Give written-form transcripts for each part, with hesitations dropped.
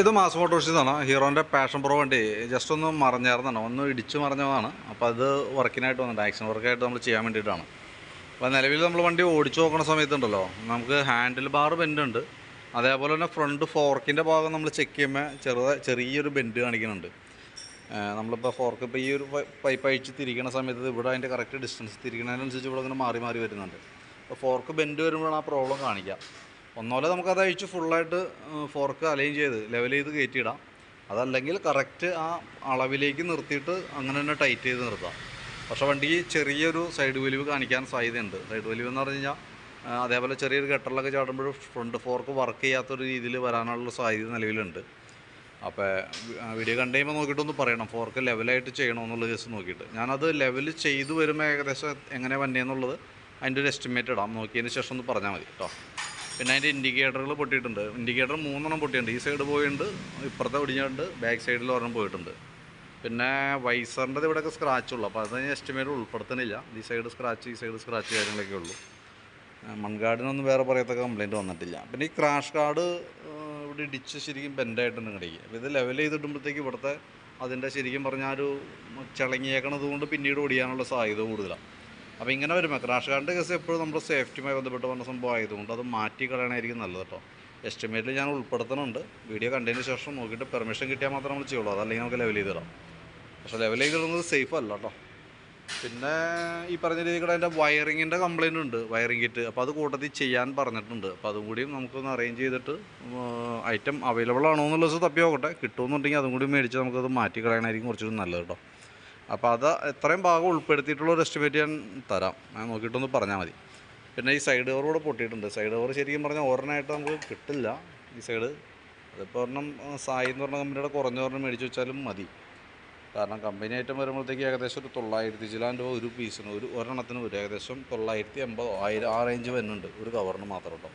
ഇത് mass മോട്ടോഴ്സിന്നാണ്. ഹീറോൻ്റെ passion pro വണ്ടി just ഒന്ന് മറിഞ്ഞായിരുന്നാണ്, ഒന്ന് ഇടിച്ച് മറിഞ്ഞതാണ്. അപ്പോൾ അത് വർക്കിനായിട്ട് വന്നിട്ട് ആക്ഷൻ വർക്കായിട്ട് നമ്മൾ ചെയ്യാൻ വേണ്ടിയിട്ടാണ്. അപ്പോൾ നിലവിൽ നമ്മൾ വണ്ടി ഓടിച്ച് നോക്കുന്ന സമയത്തുണ്ടല്ലോ, നമുക്ക് ഹാൻഡിൽ ബാർ ബെൻഡ് ഉണ്ട്. അതേപോലെ തന്നെ ഫ്രണ്ട് ഫോർക്കിൻ്റെ ഭാഗം നമ്മൾ ചെക്ക് ചെയ്യുമ്പോൾ ചെറിയൊരു ബെൻഡ് കാണിക്കുന്നുണ്ട്. നമ്മളിപ്പോൾ ഫോർക്ക് ഇപ്പോൾ ഈ ഒരു പൈപ്പ് അഴിച്ച് തിരിക്കുന്ന സമയത്ത് ഇവിടെ അതിൻ്റെ കറക്റ്റ് ഡിസ്റ്റൻസ് തിരിക്കുന്നതിനനുസരിച്ച് ഇവിടെ ഇങ്ങനെ മാറി മാറി വരുന്നുണ്ട്. അപ്പോൾ ഫോർക്ക് ബെൻഡ് വരുമ്പോഴാണ് ആ പ്രോബ്ലം കാണിക്കുക. ഒന്നോലെ നമുക്കത് അഴിച്ച് ഫുള്ളായിട്ട് ഫോർക്ക് അലൈൻ ചെയ്ത് ലെവൽ ചെയ്ത് കയറ്റിയിടാം. അതല്ലെങ്കിൽ കറക്റ്റ് ആ അളവിലേക്ക് നിർത്തിയിട്ട് അങ്ങനെ തന്നെ ടൈറ്റ് ചെയ്ത് നിർത്താം. പക്ഷേ വണ്ടിക്ക് ചെറിയൊരു സൈഡ് വലിവ് കാണിക്കാൻ സാധ്യതയുണ്ട്. സൈഡ് വലിവ് എന്ന് പറഞ്ഞു കഴിഞ്ഞാൽ അതേപോലെ ചെറിയൊരു ഗട്ടറിലൊക്കെ ചാടുമ്പോൾ ഫ്രണ്ട് ഫോർക്ക് വർക്ക് ചെയ്യാത്തൊരു രീതിയിൽ വരാനുള്ള സാധ്യത നിലവിലുണ്ട്. അപ്പോൾ വീഡിയോ കണ്ടു കഴിയുമ്പോൾ നോക്കിയിട്ടൊന്ന് പറയണം, ഫോർക്ക് ലെവലായിട്ട് ചെയ്യണമെന്നുള്ളത് ജസ്റ്റ് നോക്കിയിട്ട്. ഞാനത് ലെവൽ ചെയ്ത് വരുമ്പോൾ ഏകദേശം എങ്ങനെ വന്നേന്നുള്ളത് അതിൻ്റെ ഒരു എസ്റ്റിമേറ്റ് ഇടാം. നോക്കിയതിന് ശേഷം ഒന്ന് പറഞ്ഞാൽ മതി കേട്ടോ. പിന്നെ അതിൻ്റെ ഇൻഡിക്കേറ്ററുകൾ പൊട്ടിയിട്ടുണ്ട്. ഇൻഡിക്കേറ്റർ 3 പൊട്ടിയിട്ടുണ്ട്. ഈ സൈഡ് പോയിട്ടുണ്ട്, ഇപ്പുറത്തെ ഒടിഞ്ഞിട്ടുണ്ട്, ബാക്ക് സൈഡിൽ ഒരെണ്ണം പോയിട്ടുണ്ട്. പിന്നെ വൈസറിൻ്റെ ഇവിടെയൊക്കെ സ്ക്രാച്ചുള്ളൂ. അപ്പോൾ അത് എസ്റ്റിമേറ്റ് ഉൾപ്പെടുത്തുന്നില്ല. ഈ സൈഡ് സ്ക്രാച്ച് കാര്യങ്ങളൊക്കെ ഉള്ളൂ. മൺകാർഡിനൊന്നും വേറെ പറയത്തക്ക കംപ്ലയിൻറ്റ് വന്നിട്ടില്ല. പിന്നെ ഈ ക്രാഷ് കാർഡ് ഇവിടെ ഇടിച്ച് ശരിക്കും ബെൻഡായിട്ടുണ്ട് ഇടയ്ക്ക്. അപ്പോൾ ഇത് ലെവൽ ചെയ്തിടുമ്പോഴത്തേക്ക് ഇവിടുത്തെ അതിൻ്റെ ശരിക്കും പറഞ്ഞാൽ ഒരു ചിളങ്ങിയേക്കണത് കൊണ്ട് പിന്നീട് ഓടിയാനുള്ള സാധ്യത കൂടുതലാണ്. അപ്പോൾ ഇങ്ങനെ വരുമ്പോൾ ക്രാഷ് കാർഡിൻ്റെ കേസ് എപ്പോഴും നമ്മുടെ സേഫ്റ്റിയുമായി ബന്ധപ്പെട്ട് വന്ന സംഭവം ആയതുകൊണ്ട് അത് മാറ്റി കളയണമായിരിക്കും നല്ലത് കേട്ടോ. എസ്റ്റിമേറ്റിൽ ഞാൻ ഉൾപ്പെടുത്തുന്നുണ്ട്. വീഡിയോ കണ്ടതിന് ശേഷം നോക്കിയിട്ട് പെർമിഷൻ കിട്ടിയാൽ മാത്രം നമ്മൾ ചെയ്യുള്ളൂ. അതല്ലെങ്കിൽ നമുക്ക് ലെവൽ ചെയ്തിടാം. പക്ഷേ ലെവൽ ചെയ്തിടുന്നത് സേഫ് അല്ല കേട്ടോ. പിന്നെ ഈ പറഞ്ഞ രീതിയിൽ അതിൻ്റെ വയറിങ്ങിൻ്റെ കംപ്ലയിൻ്റ് ഉണ്ട്, വയറിങ് കിറ്റ്. അപ്പോൾ അത് കൂട്ടത്തിൽ ചെയ്യാൻ പറഞ്ഞിട്ടുണ്ട്. അപ്പോൾ അതും കൂടിയും നമുക്കൊന്ന് അറേഞ്ച് ചെയ്തിട്ട് ഐറ്റം അവൈലബിൾ ആണോ എന്നുള്ളത് തപ്പി നോക്കട്ടെ. കിട്ടുമെന്നുണ്ടെങ്കിൽ അതും കൂടി മേടിച്ച് നമുക്കത് മാറ്റി കളയാനായിരിക്കും കുറച്ചുകൂടി നല്ലത് കേട്ടോ. അപ്പോൾ അത് എത്രയും ഭാഗം ഉൾപ്പെടുത്തിയിട്ടുള്ളൊരു എസ്റ്റിമേറ്റ് ഞാൻ തരാം. ഞാൻ നോക്കിയിട്ടൊന്ന് പറഞ്ഞാൽ മതി. പിന്നെ ഈ സൈഡ് കവർ കൂടെ പൊട്ടിയിട്ടുണ്ട്. സൈഡ് കവർ ശരിക്കും പറഞ്ഞാൽ ഒരെണ്ണമായിട്ട് നമുക്ക് കിട്ടില്ല ഈ സൈഡ്. അതിപ്പോൾ ഒരെണ്ണം സായി എന്ന് പറഞ്ഞ കമ്പനിയുടെ കുറഞ്ഞ ഒരെണ്ണം മേടിച്ച് വെച്ചാലും മതി. കാരണം കമ്പനി ഐറ്റം വരുമ്പോഴത്തേക്ക് ഏകദേശം ഒരു 900 ചില്ലാൻ രൂപ ഒരു പീസിന്, ഒരെണ്ണത്തിന് വരും. ഏകദേശം 980, 1000 ആ റേഞ്ച് വരുന്നുണ്ട് ഒരു കവറിന് മാത്രം കേട്ടോ.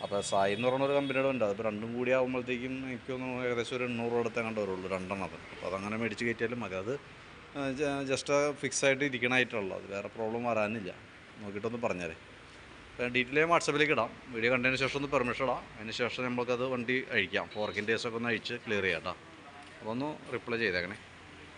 അപ്പോൾ സായി എന്ന് പറഞ്ഞൊരു കമ്പനിയുടെ ഉണ്ട്. അതിപ്പോൾ രണ്ടും കൂടി ആകുമ്പോഴത്തേക്കും എനിക്കൊന്ന് ഏകദേശം ഒരു 800 രൂപ കണ്ടു വരുള്ളൂ രണ്ടെണ്ണത്തിന്. അപ്പോൾ അതങ്ങനെ മേടിച്ച് കയറ്റിയാലും മതി. അത് ജസ്റ്റ് ഫിക്സായിട്ട് ഇരിക്കണമായിട്ടുള്ളത്, അത് വേറെ പ്രോബ്ലം വരാനില്ല. നോക്കിയിട്ടൊന്ന് പറഞ്ഞേരെ. ഡീറ്റെയിൽ വാട്സപ്പിലേക്ക് ഇടാം. വീഡിയോ കണ്ടതിന് ശേഷം ഒന്ന് പെർമിഷൻ ഇടാം. അതിന് ശേഷം നമുക്കത് വണ്ടി അഴിക്കാം. ഫോർക്കിൻ്റെ കേസൊക്കെ ഒന്ന് അഴിച്ച് ക്ലിയർ ചെയ്യാം കേട്ടോ. അപ്പോൾ ഒന്ന് റിപ്ലൈ ചെയ്തേക്കണേ.